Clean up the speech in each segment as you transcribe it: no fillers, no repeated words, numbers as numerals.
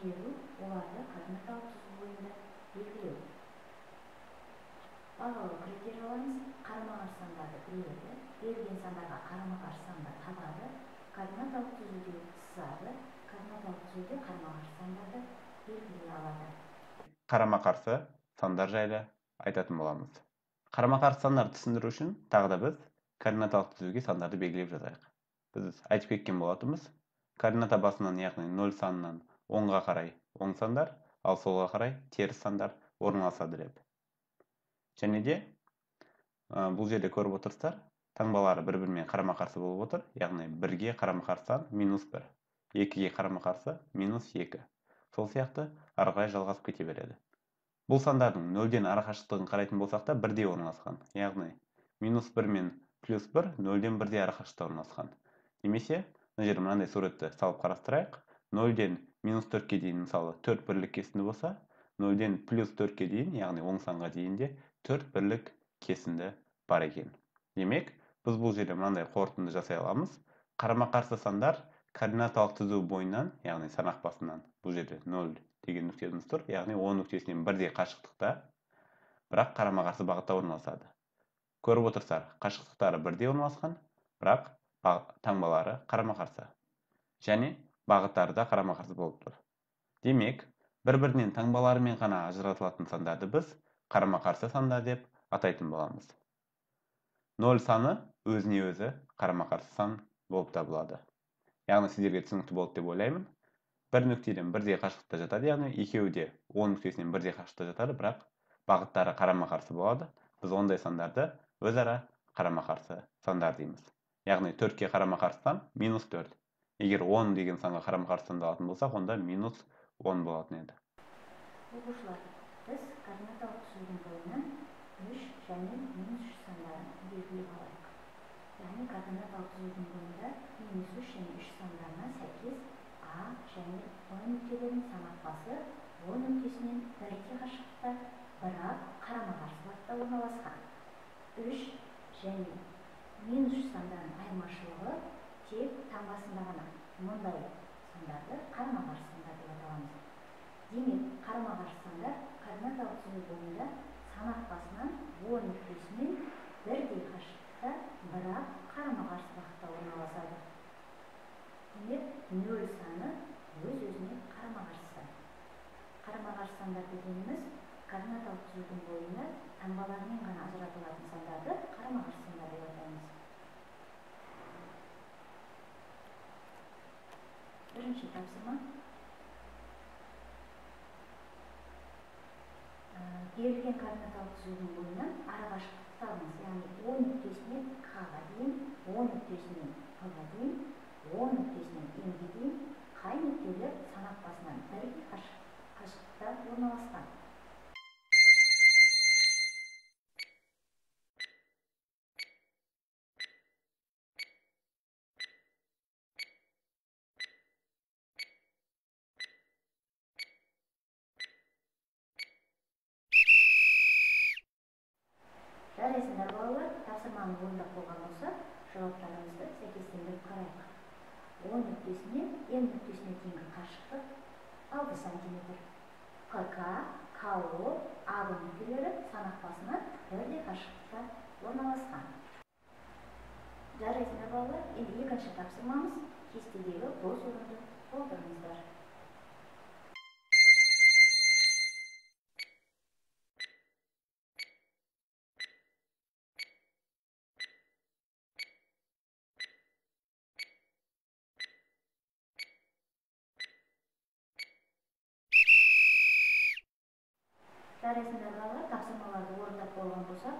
берүү оларды координаталык түзүү боюнда белгилөө. Багалоо критерияларыбыз карама-каршы сандарды береді, берилген сандарга карама-каршы сандар табады, координаталык түзүүдө сызады, координаталык түзүүдө карама-каршы сандарды белгилей алады. Карама-каршы сандар жайлы айтатын боламыз. Карама-каршы сандарды түшүндүрүү үчүн тагы да биз координаталык түзүүгө сандарды белгилеп жазайык. Биз айтып кеткен болатынбыз. Координата басынан, ягни 0 санынан 10га карай оң сандар, ал солга карай терс сандар оруналышады деп. Және де бул жерде көрүп отурсуздар, таңбалары бири-бири менен карама-каршы болуп отур. Ягни 1ге карама-каршы сан -1, 2ге карама-каршы -2. Сол сыяктуу ары карай жалгасып кете береді. Бул сандардын 0ден ара качыктыгын карайтын болсак да бирдей оруналышкан. Ягни -1 мен +1 0ден бирдей ара качыктыкта оруналышкан. Немесе мына жерде мындай суретти салып караштырайык. 0ден -4ке дейин мисалы 4 бирлик кесинде болса, 0ден +4ке дейин, ягни оң санга дейинде 4 бирлик кесинде бар экен. Демек, биз бул жерде мындай корутунду жасай алабыз. Карама-каршы сандар координаталык түзүү боюнан, ягни санак басынан бул жерде 0 деген нүктөбүз тур, ягни O нүктөсүнөн бирдей качыктыкта, бирок карама-каршы багытта оруналышады. Көрүп отурсуздар, качыктыктары бирдей оруналышкан, бирок таңбалары карама-каршы. Және багыттары да карама-каршы болуптур. Демек, бири-биринин таңбалары менен гана ажыратылатын сандарды биз карама-каршы сандар деп атайтын боламыз. 0 саны өзүнө өзү карама-каршы сан болуп табылады. Ягни сиздерге түшүнүктүү болот деп ойлоймун. Bir нүктеден бирдей качыктыкта жатады, ягни экөөү де O нүктөсүнөн бирдей качыктыкта жатады, бирок багыттары карама-каршы болот. Биз ондай сандарды өз ара карама-каршы сандар дейбиз. Ягни 4ке карама-каршы сан -4. Эгер 10 деген санга карама-каршы санды алатын болсак, онда -10 болотун эди. Окуучулар, биз координаталык түзүүнүн боюнан 3 және -3 сандарын белгилеп алайык. Яғни координаталык түзүүнүн боюнда -3 және 3 сандарына сәйкес А және Б нүктелерinin санатпасы O нүктесінен бірге қашықтықта, бірақ қарама-қарсы бағытта орналасқан. 3 және -3 сандарының айырмашылығы тек таңбасында ғана. Мұндай сандарды қарама-қарсы сандар деп аталамыз. Демек, қарама-қарсы сандар координаталык түзүү боюнда санатпасынан O нүктесінен бірдей қашықтықта, бірақ қарама-қарсы бағытта орналасады. Демек, 0 саны өз-өзіне қарама-қарсы сан. Қарама-қарсы сандар дегенimiz координаталык түзүүнүн боюнда таңбаларымен гана ажыратылатын сандарды қарама-қарсы сандар деп атаймыз. Биринчи тапсырма. Берилген координаталык түзүүнүн боюнан ара качыктыкты табыңыз. Яғни O нүктесінен K-га дейін, O нүктесінен P-га дейін, O нүктесінен N-ге дейін кай нүктелер санатпасынан бірге качыктыкта орналасқан. Жарайсыңдар балалар, тапсырманы орындап болған болса, жауаптарыңызды сәйкестендіріп қарайық. O нүктесінен N нүктесіне дейінгі қашықтық 6 см. КК, КО, АБ нүктелері санатпасынан бірдей қашықтықта орналасқан. Жарайсыңдар балалар, енді екінші тапсырмамыз кестедегі бос орынды толтырыңыздар. Жарайсыңдар балалар, тапсырмаларды орындап болған болсақ,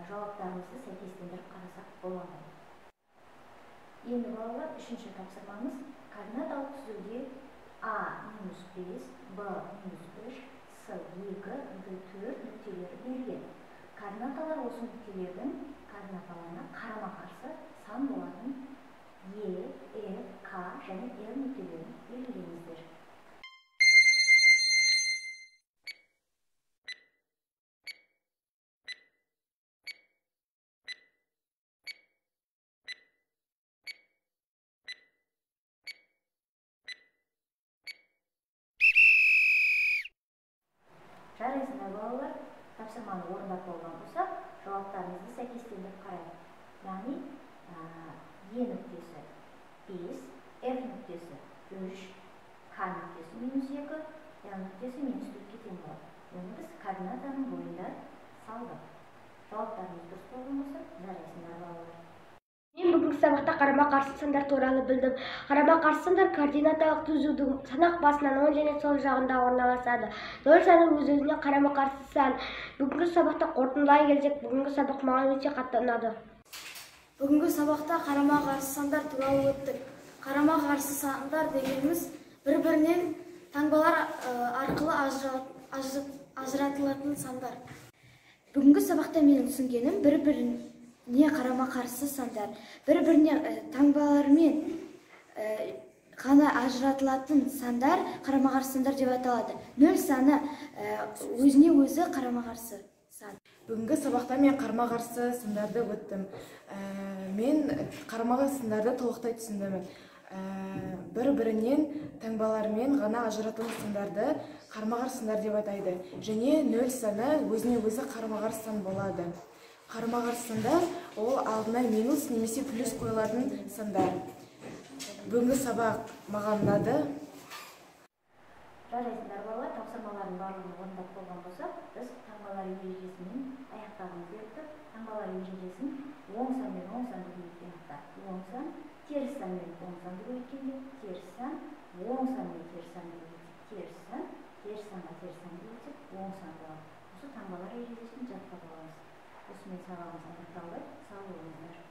жауаптарымызды сәйкестендіріп қарасақ болады. Енді балалар, үшінші тапсырмамыз координаталык түзүүгө A-5, B-3, C-2, D-4 нүктелері берілген. Координаталар осы нүктелердің координаталарына қарама-қарсы сан болатын E, F, K және L нүктелерін белгілеңіздер. тапсырманы орындап болған болса, жауаптарыңызды сәйкестендіріп қарайық. Яғни E нүктесі 5, F нүктесі 3, K нүктесі -2, L нүктесі -4-ке тең болады. Оны біз координатаның бойында салдық. Жауаптарыңыз дұрыс болған болса, жарайсыңдар балалар. Мен бүгінгі сабақта қарама-қарсы сандар туралы білдім. Қарама-қарсы сандар координаталық түзудің санақ басынан оң және сол жағында орналасады. 0 саны өз-өзіне қарама-қарсы сан. Бүгінгі сабақта қорытындылай келсек, бүгінгі сабақ маған өте қатты ұнады. Бүгінгі сабақта қарама-қарсы сандар туралы өттік. Қарама-қарсы сандар дегеніміз бір-бірінен таңбалар арқылы ажыратылатын сандар. Бүгінгі сабақта менің түсінгенім бір-біріне қарама-қарсы сандар, бір-біріне таңбалармен ғана ажыратылатын сандар қарама-қарсы сандар деп аталады. 0 саны өзіне өзі қарама-қарсы сан. Бүгінгі сабақта мен қарама-қарсы сандарды өттім. Мен қарама-қарсы сандарды толықтай түсіндім. Бір-бірінен таңбалармен ғана ажыратылатын сандарды қарама-қарсы сандар деп атайды. Және 0 саны өзіне өзі қарама-қарсы сан болады. Қарама-қарсы сандар ол алдына минус немесе плюс қойылатын сандар. Бүгінгі сабақ маған ұнады. Жарайсыңдар балалар, тапсырмалардың барлығын орындап болған болса, біз таңбалар ережесімен аяқтағымыз келді. Таңбалар ережесін оң сан мен оң санды бөлікпен аттар. Оң сан теріс сан мен оң санды бөліккенде, теріс сан оң сан мен теріс санды бөліксе, теріс санға теріс санды бөліксе, оң сан болады. Осы таңбалар ережесін жаттап аламыз. Осымен сабағымыз аяқталды. Сау болыңыздар.